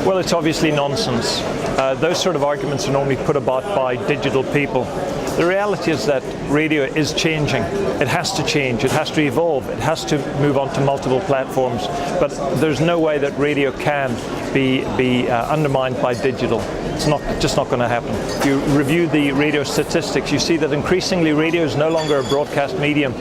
Well, it's obviously nonsense. Those sort of arguments are normally put about by digital people. The reality is that radio is changing. It has to change, it has to evolve, it has to move on to multiple platforms, but there's no way that radio can be undermined by digital. It's just not going to happen. If you review the radio statistics, you see that increasingly radio is no longer a broadcast medium.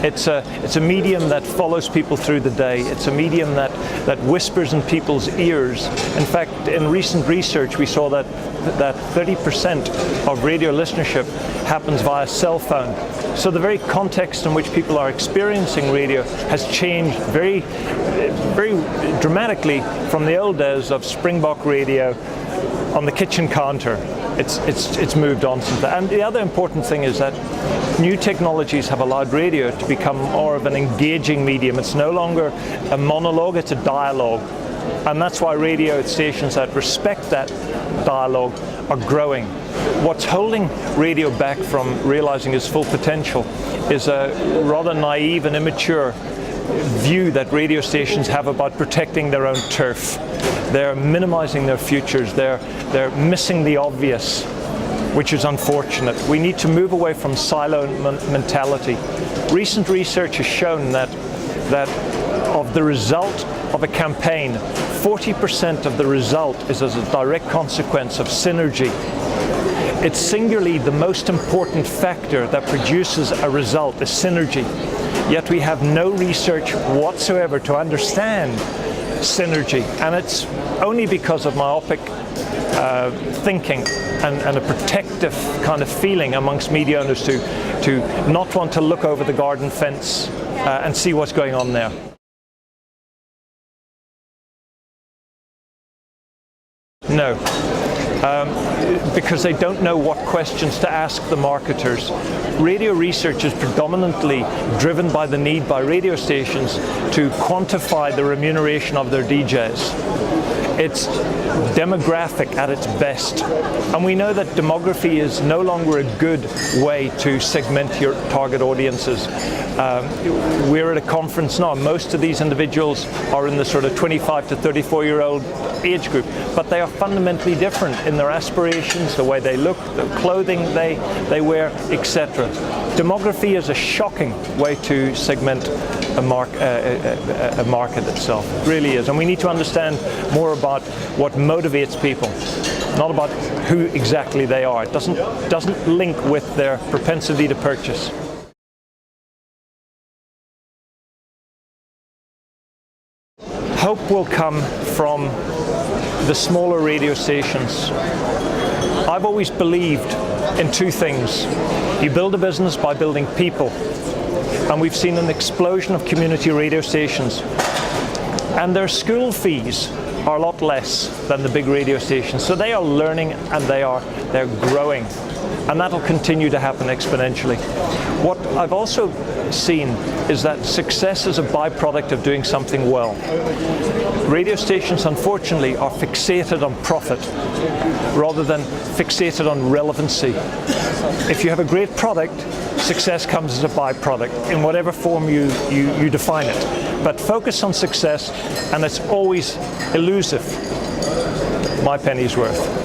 It's a medium that follows people through the day. It's a medium that whispers in people's ears. In fact, in recent research, we saw that 30% of radio listenership happens via cell phone. So the very context in which people are experiencing radio has changed very, very dramatically from the old days of Springbok radio on the kitchen counter. It's moved on since that. And the other important thing is that new technologies have allowed radio to become more of an engaging medium. It's no longer a monologue, it's a dialogue. And that's why radio stations that respect that dialogue are growing. What's holding radio back from realizing its full potential is a rather naive and immature view that radio stations have about protecting their own turf. They're minimizing their futures, they're missing the obvious, which is unfortunate. We need to move away from silo mentality. Recent research has shown that of the result of a campaign, 40% of the result is as a direct consequence of synergy. It's singularly the most important factor that produces a result, is synergy. Yet we have no research whatsoever to understand synergy, and it's only because of myopic thinking and a protective kind of feeling amongst media owners to not want to look over the garden fence and see what's going on there. No. Because they don't know what questions to ask the marketers. Radio research is predominantly driven by the need by radio stations to quantify the remuneration of their DJs. It's demographic at its best. And we know that demography is no longer a good way to segment your target audiences. We're at a conference now. Most of these individuals are in the sort of 25 to 34-year-old age group, but they are fundamentally different in their aspirations, the way they look, the clothing they wear, etc. Demography is a shocking way to segment a market itself. It really is. And we need to understand more about what motivates people, not about who exactly they are. It doesn't link with their propensity to purchase. Hope will come from the smaller radio stations. I've always believed in two things. You build a business by building people. And we've seen an explosion of community radio stations. And their school fees are a lot less than the big radio stations. So they are learning and they're growing. And that'll continue to happen exponentially. What I've also seen is that success is a byproduct of doing something well. Radio stations, unfortunately, are fixated on profit rather than fixated on relevancy. If you have a great product, success comes as a byproduct in whatever form you define it. But focus on success, and it's always elusive. My penny's worth.